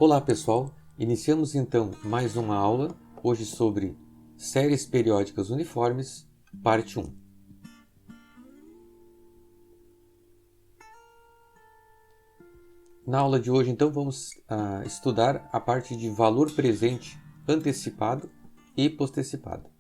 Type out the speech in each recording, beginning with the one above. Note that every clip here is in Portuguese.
Olá pessoal, iniciamos então mais uma aula, hoje sobre séries periódicas uniformes, parte 1. Na aula de hoje então vamos estudar a parte de valor presente antecipado e postecipado.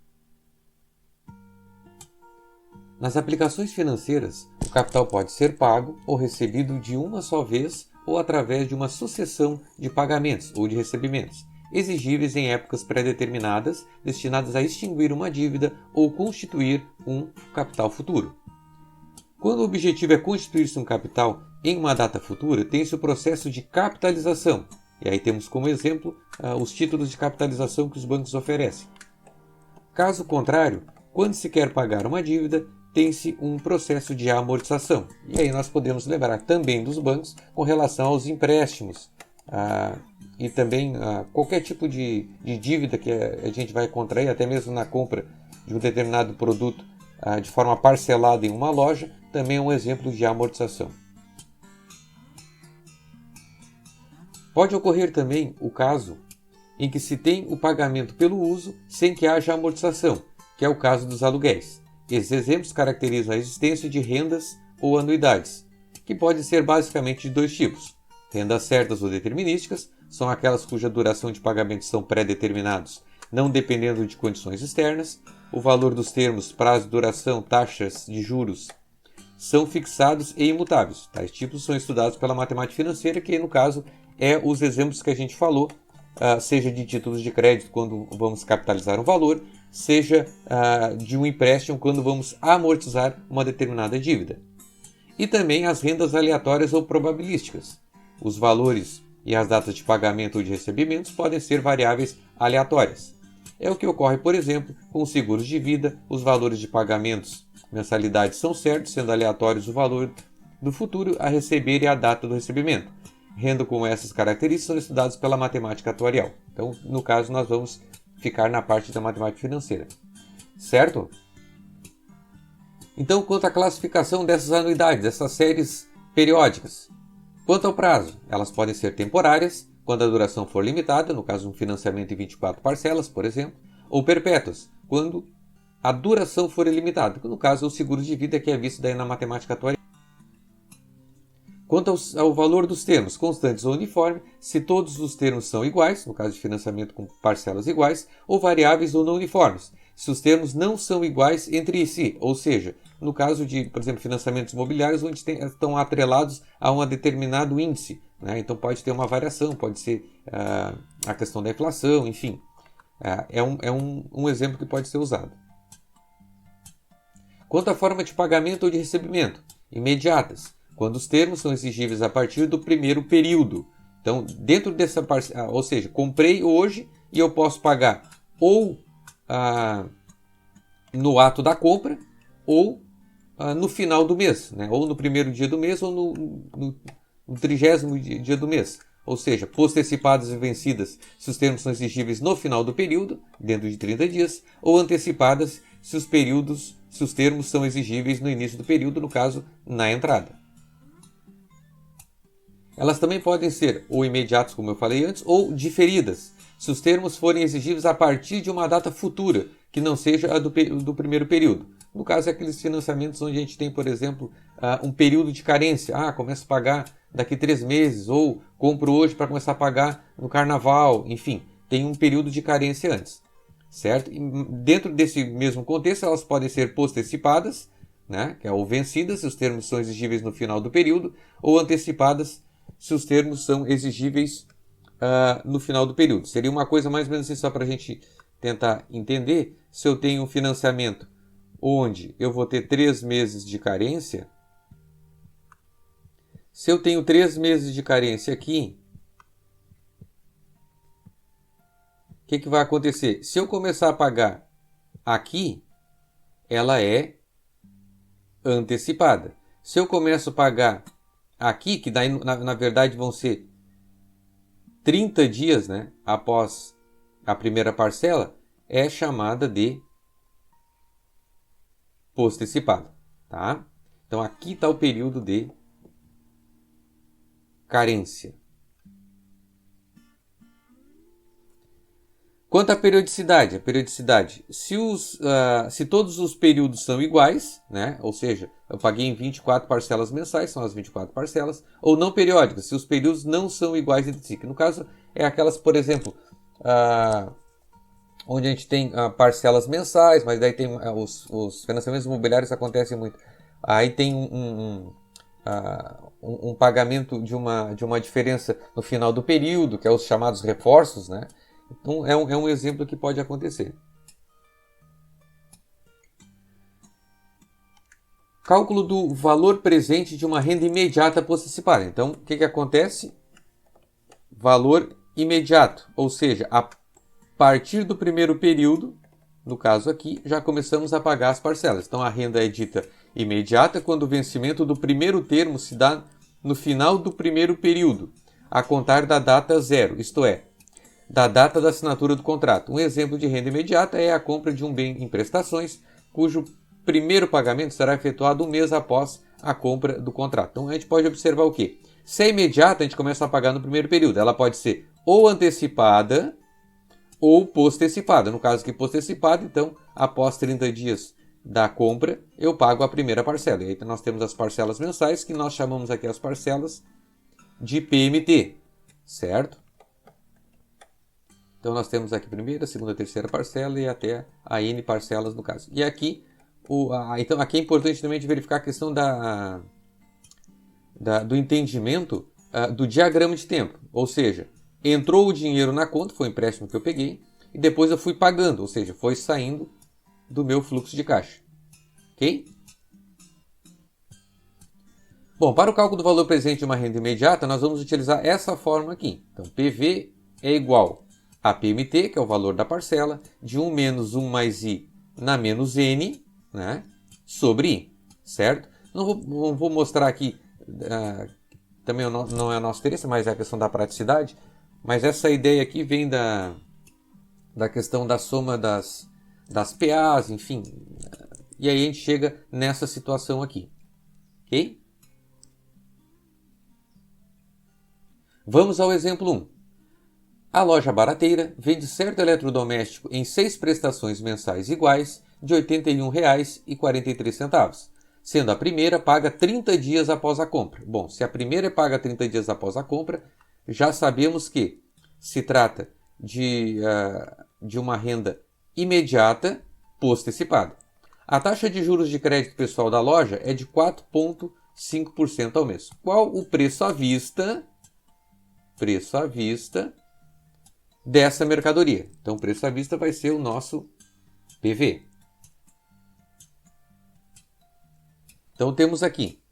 Nas aplicações financeiras, o capital pode ser pago ou recebido de uma só vez ou através de uma sucessão de pagamentos ou de recebimentos, exigíveis em épocas pré-determinadas, destinadas a extinguir uma dívida ou constituir um capital futuro. Quando o objetivo é constituir-se um capital em uma data futura, tem-se o processo de capitalização. E aí temos como exemplo os títulos de capitalização que os bancos oferecem. Caso contrário, quando se quer pagar uma dívida, tem-se um processo de amortização. E aí nós podemos lembrar também dos bancos com relação aos empréstimos e também qualquer tipo de dívida que a gente vai contrair, até mesmo na compra de um determinado produto de forma parcelada em uma loja, também é um exemplo de amortização. Pode ocorrer também o caso em que se tem o pagamento pelo uso sem que haja amortização, que é o caso dos aluguéis. Esses exemplos caracterizam a existência de rendas ou anuidades, que podem ser basicamente de dois tipos. Rendas certas ou determinísticas são aquelas cuja duração de pagamento são pré-determinados, não dependendo de condições externas. O valor dos termos, prazo, duração, taxas de juros são fixados e imutáveis. Tais tipos são estudados pela matemática financeira, que no caso é os exemplos que a gente falou, seja de títulos de crédito quando vamos capitalizar um valor, seja de um empréstimo quando vamos amortizar uma determinada dívida. E também as rendas aleatórias ou probabilísticas. Os valores e as datas de pagamento ou de recebimentos podem ser variáveis aleatórias. É o que ocorre, por exemplo, com os seguros de vida. Os valores de pagamentos, mensalidades são certos, sendo aleatórios o valor do futuro a receber e a data do recebimento. Renda com essas características são estudados pela matemática atuarial. Então, no caso, nós vamos ficar na parte da matemática financeira. Certo? Então, quanto à classificação dessas anuidades, dessas séries periódicas. Quanto ao prazo, elas podem ser temporárias, quando a duração for limitada, no caso um financiamento em 24 parcelas, por exemplo, ou perpétuas, quando a duração for ilimitada, no caso o seguro de vida que é visto daí na matemática atuarial. Quanto ao valor dos termos, constantes ou uniformes, se todos os termos são iguais, no caso de financiamento com parcelas iguais, ou variáveis ou não uniformes, se os termos não são iguais entre si, ou seja, no caso de, por exemplo, financiamentos imobiliários, onde estão atrelados a um determinado índice, né? Então pode ter uma variação, pode ser a questão da inflação, enfim. É um exemplo que pode ser usado. Quanto à forma de pagamento ou de recebimento, imediatas, quando os termos são exigíveis a partir do primeiro período. Então, dentro dessa parcela, ou seja, comprei hoje e eu posso pagar ou no ato da compra ou no final do mês, né? Ou no primeiro dia do mês ou no 30º dia do mês. Ou seja, postecipadas e vencidas se os termos são exigíveis no final do período, dentro de 30 dias, ou antecipadas se os termos são exigíveis no início do período, no caso, na entrada. Elas também podem ser ou imediatas, como eu falei antes, ou diferidas, se os termos forem exigíveis a partir de uma data futura, que não seja a do primeiro período. No caso, é aqueles financiamentos onde a gente tem, por exemplo, um período de carência. Começo a pagar daqui 3 meses, ou compro hoje para começar a pagar no carnaval. Enfim, tem um período de carência antes. Certo? E dentro desse mesmo contexto, elas podem ser postecipadas, né? Que é ou vencidas, se os termos são exigíveis no final do período, ou antecipadas, se os termos são exigíveis no final do período. Seria uma coisa mais ou menos assim, só para a gente tentar entender. Se eu tenho um financiamento onde eu vou ter 3 meses de carência, se eu tenho 3 meses de carência aqui, o que vai acontecer? Se eu começar a pagar aqui, ela é antecipada. Se eu começo a pagar aqui, que daí na verdade vão ser 30 dias, né, após a primeira parcela, é chamada de postecipada, tá? Então aqui está o período de carência. Quanto à periodicidade, se todos os períodos são iguais, né? Ou seja, eu paguei em 24 parcelas mensais, são as 24 parcelas, ou não periódicas, se os períodos não são iguais entre si. Que no caso, é aquelas, por exemplo, onde a gente tem parcelas mensais, mas daí tem os financiamentos imobiliários acontecem muito. Aí tem um pagamento de uma diferença no final do período, que é os chamados reforços, né? Então, é um exemplo que pode acontecer. Cálculo do valor presente de uma renda imediata post-antecipada. Então, o que acontece? Valor imediato, ou seja, a partir do primeiro período, no caso aqui, já começamos a pagar as parcelas. Então, a renda é dita imediata quando o vencimento do primeiro termo se dá no final do primeiro período, a contar da data zero, isto é, da data da assinatura do contrato. Um exemplo de renda imediata é a compra de um bem em prestações, cujo primeiro pagamento será efetuado um mês após a compra do contrato. Então a gente pode observar o quê? Se é imediata, a gente começa a pagar no primeiro período. Ela pode ser ou antecipada ou post-antecipada. No caso aqui, post-antecipada, então, após 30 dias da compra, eu pago a primeira parcela. E aí nós temos as parcelas mensais, que nós chamamos aqui as parcelas de PMT, certo? Então, nós temos aqui a primeira, segunda, terceira parcela e até a N parcelas no caso. E aqui, então, aqui é importante também de verificar a questão do entendimento do diagrama de tempo. Ou seja, entrou o dinheiro na conta, foi o empréstimo que eu peguei, e depois eu fui pagando, ou seja, foi saindo do meu fluxo de caixa. Ok? Bom, para o cálculo do valor presente de uma renda imediata, nós vamos utilizar essa fórmula aqui. Então, PV é igual a PMT, que é o valor da parcela, de 1 menos 1 mais I na menos N, né, sobre I, certo? Não vou mostrar aqui, também não é o nosso interesse, mas é a questão da praticidade, mas essa ideia aqui vem da questão da soma das PAs, enfim, e aí a gente chega nessa situação aqui, ok? Vamos ao exemplo 1. A loja barateira vende certo eletrodoméstico em 6 prestações mensais iguais de R$ 81,43, sendo a primeira paga 30 dias após a compra. Bom, se a primeira é paga 30 dias após a compra, já sabemos que se trata de uma renda imediata post-antecipada. A taxa de juros de crédito pessoal da loja é de 4,5% ao mês. Qual o preço à vista? Preço à vista dessa mercadoria. Então, o preço à vista vai ser o nosso PV. Então, temos aqui,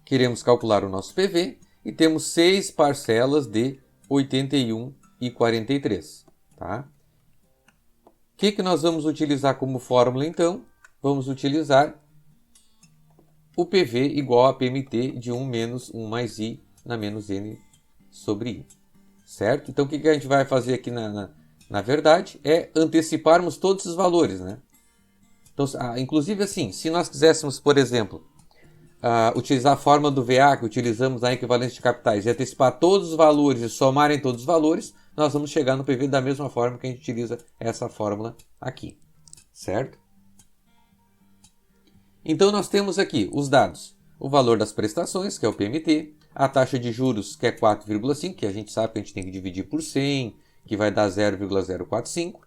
queremos calcular o nosso PV e temos 6 parcelas de R$ 81,43. Tá? O que nós vamos utilizar como fórmula, então? Vamos utilizar o PV igual a PMT de 1 menos 1 mais I na menos N sobre I. Certo? Então, o que a gente vai fazer aqui, na verdade, é anteciparmos todos os valores, né? Então, inclusive, assim, se nós quiséssemos, por exemplo, utilizar a fórmula do VA, que utilizamos na equivalência de capitais, e antecipar todos os valores e somarem todos os valores, nós vamos chegar no PV da mesma forma que a gente utiliza essa fórmula aqui. Certo? Então, nós temos aqui os dados. O valor das prestações, que é o PMT, a taxa de juros, que é 4,5, que a gente sabe que a gente tem que dividir por 100, que vai dar 0,045.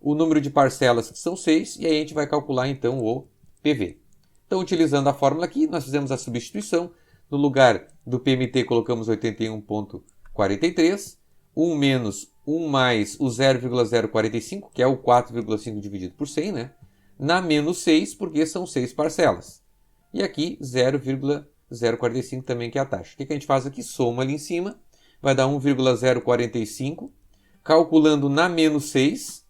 O número de parcelas, que são 6, e aí a gente vai calcular, então, o PV. Então, utilizando a fórmula aqui, nós fizemos a substituição. No lugar do PMT, colocamos 81,43. 1 menos 1 mais o 0,045, que é o 4,5 dividido por 100, né? Na menos 6, porque são 6 parcelas. E aqui, 0,045 também, que é a taxa. O que a gente faz aqui? Soma ali em cima, vai dar 1,045. Calculando na menos 6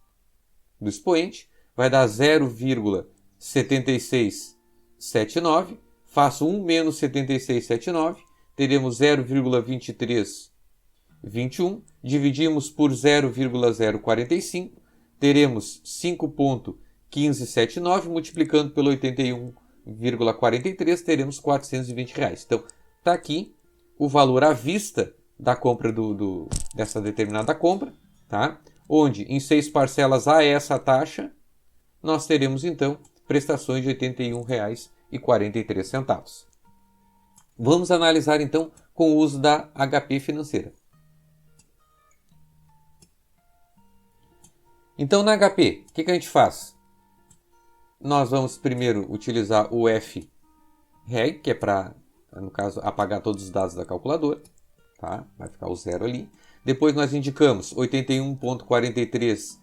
do expoente, vai dar 0,7679. Faço 1 menos 7679, teremos 0,2321. Dividimos por 0,045, teremos 5,1579, multiplicando pelo 81,43, teremos R$ 420. Então, está aqui o valor à vista da compra dessa determinada compra, tá? onde em 6 parcelas a essa taxa, nós teremos então prestações de R$ 81,43. Vamos analisar então com o uso da HP financeira. Então na HP, o que a gente faz? Nós vamos primeiro utilizar o FREG, que é para, no caso, apagar todos os dados da calculadora. Tá? Vai ficar o 0 ali. Depois nós indicamos 81,43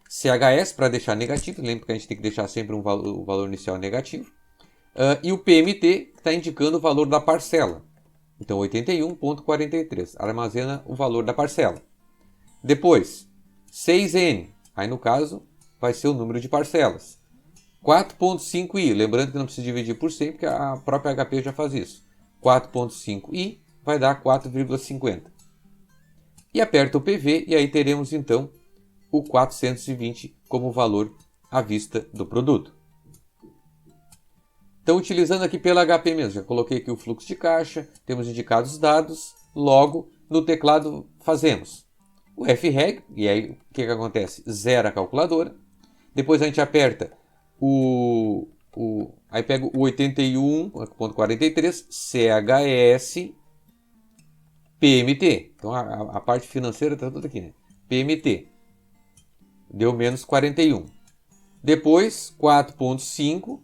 CHS para deixar negativo. Lembra que a gente tem que deixar sempre o valor inicial negativo. E o PMT, que está indicando o valor da parcela. Então 81,43 armazena o valor da parcela. Depois, 6N. Aí no caso vai ser o número de parcelas. 4,5i, lembrando que não precisa dividir por 100, porque a própria HP já faz isso. 4,5i vai dar 4,50. E aperta o PV e aí teremos então o 420 como valor à vista do produto. Então, utilizando aqui pela HP mesmo, já coloquei aqui o fluxo de caixa, temos indicados os dados, logo no teclado fazemos o FREG, e aí o que acontece? Zera a calculadora. Depois a gente aperta aí pega o 81,43 CHS PMT. Então a parte financeira está tudo aqui, né? PMT. Deu menos 41. Depois, 4,5.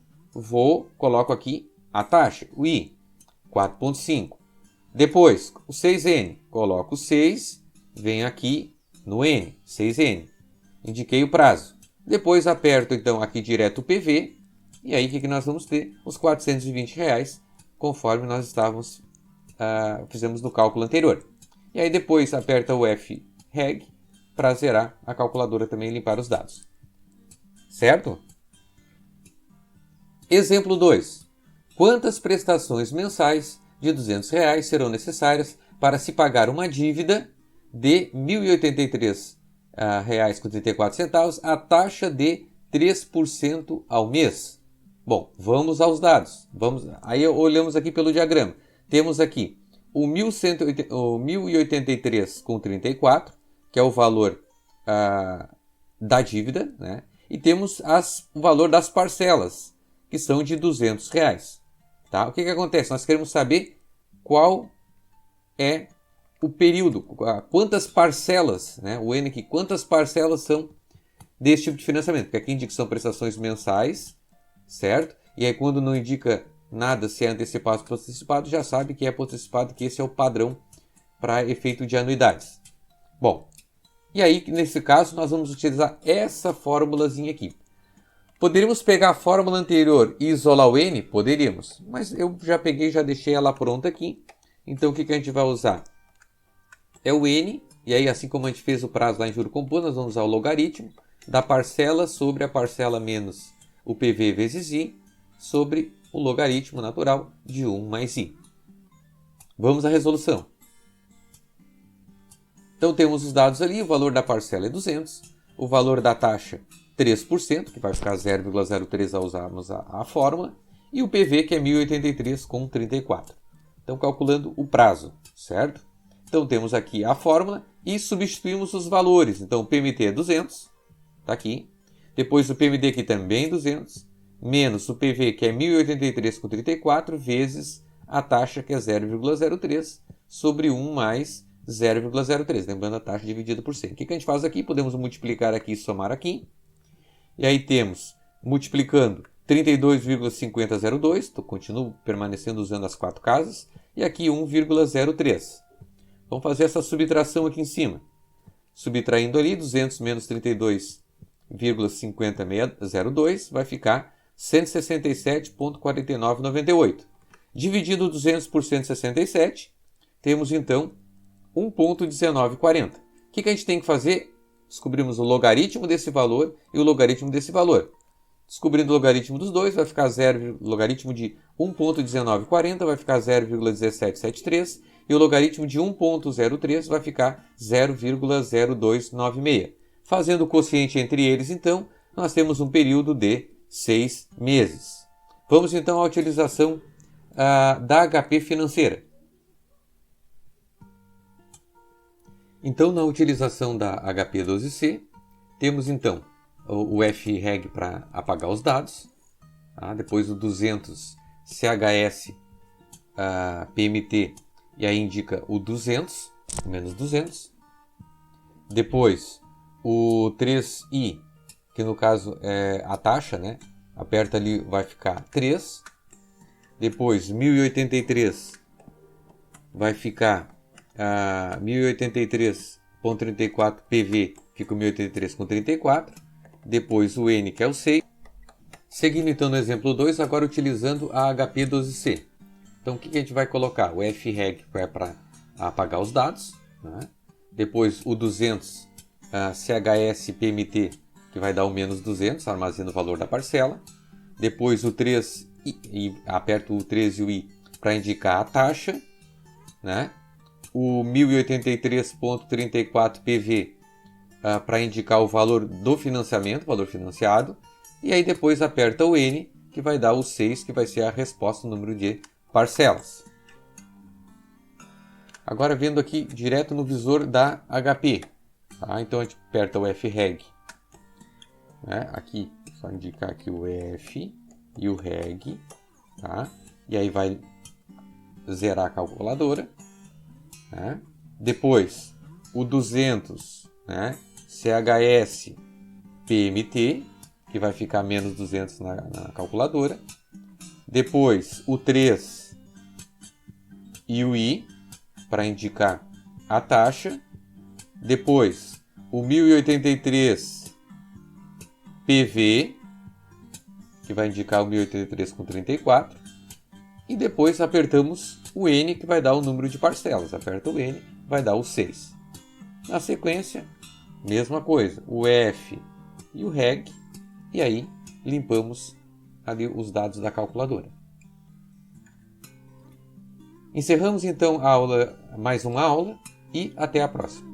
Coloco aqui a taxa, o I. 4,5. Depois, o 6N. Coloco o 6. Venho aqui no N. 6N. Indiquei o prazo. Depois aperto então aqui direto o PV. E aí o que nós vamos ter? Os R$ 420, conforme nós fizemos no cálculo anterior. E aí depois aperta o FREG para zerar a calculadora também e limpar os dados. Certo? Exemplo 2. Quantas prestações mensais de R$ 200 serão necessárias para se pagar uma dívida de R$ 1.083,34 a taxa de 3% ao mês? Bom, vamos aos dados. Aí olhamos aqui pelo diagrama. Temos aqui o 1.083,34, que é o valor da dívida, né? E temos o valor das parcelas, que são de R$ 200. Tá? O que acontece? Nós queremos saber qual é o período, quantas parcelas, né? O N aqui, quantas parcelas são desse tipo de financiamento. Porque aqui indica que são prestações mensais, certo? E aí quando não indica nada se é antecipado ou postecipado, já sabe que é postecipado, que esse é o padrão para efeito de anuidades. Bom, e aí nesse caso nós vamos utilizar essa fórmulazinha aqui. Poderíamos pegar a fórmula anterior e isolar o N? Poderíamos, mas eu já peguei, já deixei ela pronta aqui. Então o que a gente vai usar? É o N, e aí assim como a gente fez o prazo lá em juro composto, nós vamos usar o logaritmo da parcela sobre a parcela menos o PV vezes I, sobre o logaritmo natural de 1 mais I. Vamos à resolução. Então temos os dados ali, o valor da parcela é 200, o valor da taxa 3%, que vai ficar 0,03 ao usarmos a fórmula, e o PV, que é 1.083,34. Então calculando o prazo, certo? Então temos aqui a fórmula e substituímos os valores. Então o PMT é 200, está aqui. Depois o PMD aqui também 200, menos o PV, que é 1.083,34, vezes a taxa, que é 0,03, sobre 1 mais 0,03. Lembrando a taxa dividida por 100. O que a gente faz aqui? Podemos multiplicar aqui e somar aqui. E aí temos, multiplicando, 32,5002, continuo permanecendo usando as 4 casas, e aqui 1,03. Vamos fazer essa subtração aqui em cima. Subtraindo ali, 200 menos 32,5002 vai ficar 167,4998. Dividido 200 por 167, temos então 1,1940. O que a gente tem que fazer? Descobrimos o logaritmo desse valor e o logaritmo desse valor. Descobrindo o logaritmo dos dois, vai ficar logaritmo de 1,1940 vai ficar 0,1773 e o logaritmo de 1,03 vai ficar 0,0296. Fazendo o quociente entre eles, então, nós temos um período de 6 meses. Vamos então à utilização da HP financeira. Então, na utilização da HP 12C, Temos então o FREG para apagar os dados, tá? Depois o 200 CHS PMT, e aí indica o 200, menos 200. Depois o 3i, que no caso é a taxa, né? Aperta ali, vai ficar 3. Depois 1083 vai ficar 1083.34 PV, fica o 1083,34. Depois o N, que é o 6. Seguindo então no exemplo 2, agora utilizando a HP12C. Então o que a gente vai colocar? O FREG é para apagar os dados, né? Depois o 200 CHS PMT, que vai dar o menos 200, armazena o valor da parcela. Depois o 3, e aperto o 3 e o I para indicar a taxa, né? O 1083.34 PV para indicar o valor do financiamento, valor financiado. E aí depois aperta o N, que vai dar o 6, que vai ser a resposta, o número de parcelas. Agora vendo aqui direto no visor da HP. Tá? Então a gente aperta o FREG. Né? Aqui, só indicar aqui o F e o REG. Tá? E aí vai zerar a calculadora. Né? Depois o 200, né? CHS PMT, que vai ficar menos 200 na calculadora. Depois o 3 e o I, para indicar a taxa. Depois o 1083 PV, que vai indicar o 1083,34. E depois apertamos o N, que vai dar o número de parcelas. Aperta o N, vai dar o 6. Na sequência, mesma coisa, o F e o REG. E aí limpamos ali os dados da calculadora. Encerramos então a aula, mais uma aula, e até a próxima.